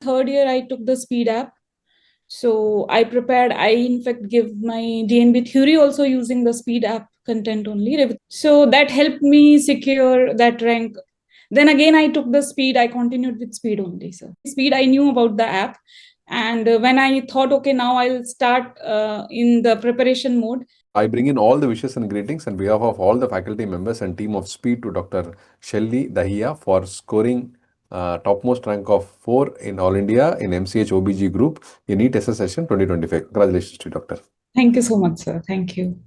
Third year, I took the speed app. So I prepared, I in fact give my DNB theory also using the speed app content only. So that helped me secure that rank. Then again, I took the speed, I continued with speed only. So speed, I knew about the app. And when I thought, okay, now I'll start in the preparation mode. I bring in all the wishes and greetings on behalf of all the faculty members and team of Speed to Dr. Shelley Dahiya for scoring topmost rank of 4 in All India in MCh OBG group in NEET SS session 2025. Congratulations to you, Doctor. Thank you so much, sir. Thank you.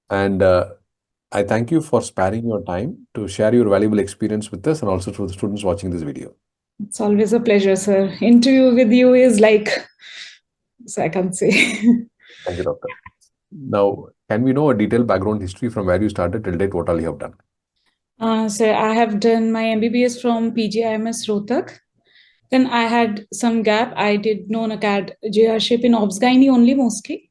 And I thank you for sparing your time to share your valuable experience with us and also to the students watching this video. It's always a pleasure, sir. Interview with you is like, so I can't say. Thank you, Doctor. Now, can we know a detailed background history from where you started till date, what all you have done? So I have done my MBBS from PGIMS Rohtak. Then I had some gap. I did non-acad JRship in Obs Gynae only mostly.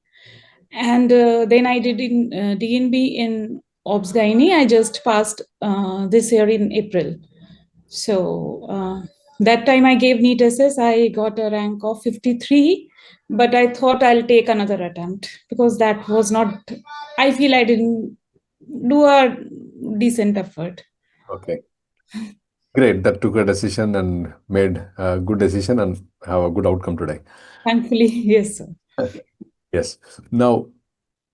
And then I did in DNB in Obs Gynae. I just passed this year in April. So that time I gave NEET SS. I got a rank of 53, but I thought I'll take another attempt because that was not, I feel I didn't do a decent effort. Okay. Great. That took a decision and made a good decision and have a good outcome today. Thankfully, yes, sir. Yes. Now,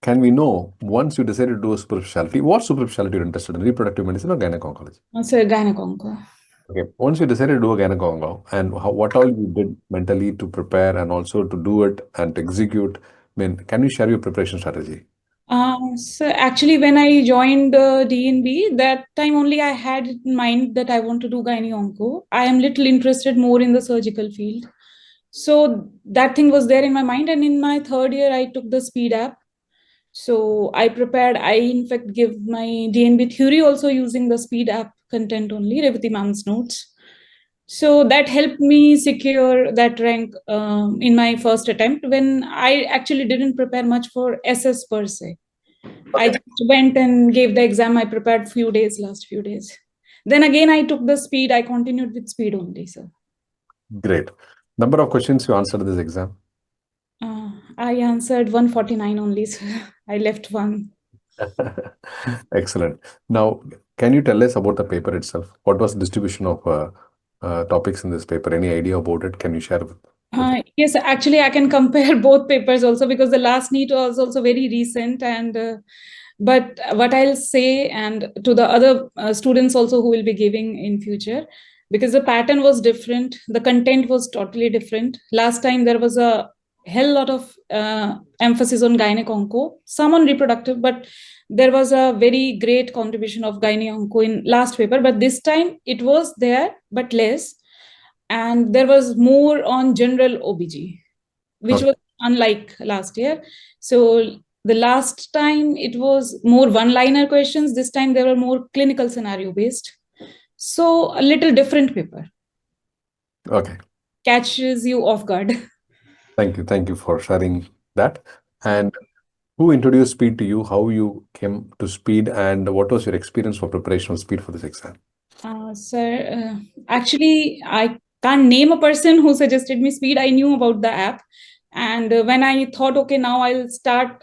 can we know, once you decided to do a super specialty, what super specialty you're interested in, reproductive medicine or gynec-oncology? So gynecologist. Okay. Once you decided to do a gynec-onco and what all you did mentally to prepare and also to do it and to execute, I mean, can you share your preparation strategy? So actually, when I joined DNB, that time only I had in mind that I want to do gynae-onco. I am little interested more in the surgical field. So that thing was there in my mind. And in my third year, I took the speed app. So I prepared, I in fact give my DNB theory also using the speed app content only, Revati ma'am's notes. So that helped me secure that rank in my first attempt when I actually didn't prepare much for SS per se. I just went and gave the exam. I prepared last few days. Then again, I took the speed. I continued with speed only, sir. Great. Number of questions you answered this exam? I answered 149 only, sir. I left one. Excellent. Now, can you tell us about the paper itself? What was the distribution of topics in this paper? Any idea about it? Can you share with Yes, actually, I can compare both papers also because the last NEET was also very recent. And but what I'll say, and to the other students also who will be giving in future, because the pattern was different, the content was totally different. Last time there was a hell lot of emphasis on gynae-onco, some on reproductive, but there was a very great contribution of gynae-onco in last paper. But this time it was there, but less. And there was more on general OBG, which was unlike last year. So the last time it was more one-liner questions. This time there were more clinical scenario based. So a little different paper. Okay. Catches you off guard. Thank you. Thank you for sharing that. And who introduced speed to you? How you came to speed and what was your experience for preparation of speed for this exam? Sir, actually, I can't name a person who suggested me speed. I knew about the app. And when I thought, okay, now I'll start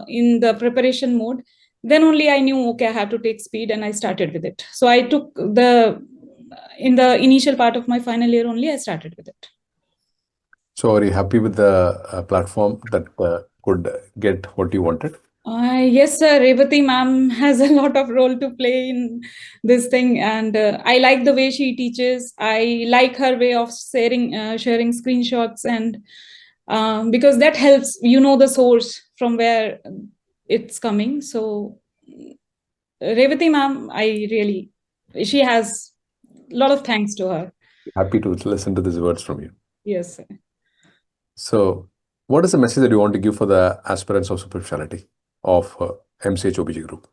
in the preparation mode, then only I knew, okay, I have to take speed and I started with it. So I took in the initial part of my final year only, I started with it. So are you happy with the platform that could get what you wanted? Yes, sir. Revati ma'am has a lot of role to play in this thing, and I like the way she teaches. I like her way of sharing screenshots, and because that helps the source from where it's coming. So Revati ma'am, she has a lot of thanks to her. Happy to listen to these words from you. Yes, sir. So what is the message that you want to give for the aspirants of super specialty of MCh OBG group?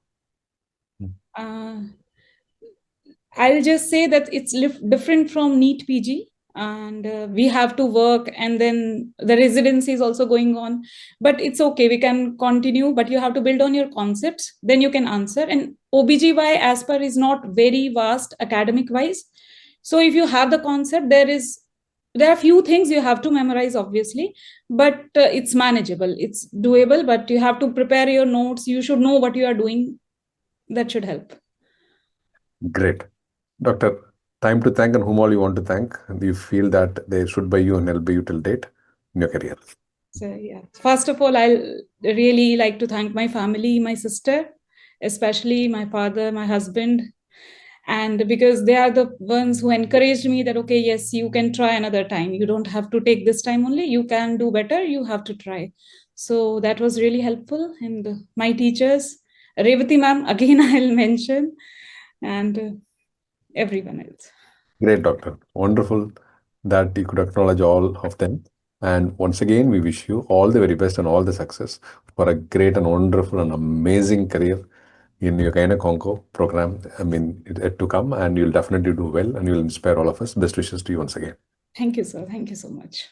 I'll just say that it's different from NEET PG, and we have to work, and then the residency is also going on. But it's okay, we can continue, but you have to build on your concepts, then you can answer. And OBGY as per is not very vast academic wise. So if you have the concept, there is there are few things you have to memorize, obviously, but it's manageable, it's doable, but you have to prepare your notes, you should know what you are doing. That should help. Great. Doctor, time to thank and whom all you want to thank. You feel that they should by you and help by you till date in your career. So yeah, first of all, I'll really like to thank my family, my sister, especially my father, my husband, and because they are the ones who encouraged me that, okay, yes, you can try another time, you don't have to take this time only, you can do better, you have to try. So that was really helpful. And my teachers, Revati ma'am, again I'll mention, and everyone else. Great, Doctor. Wonderful that you could acknowledge all of them. And once again, we wish you all the very best and all the success for a great and wonderful and amazing career in your Conco program. I mean, it to come, and you'll definitely do well and you'll inspire all of us. Best wishes to you once again. Thank you, sir. Thank you so much.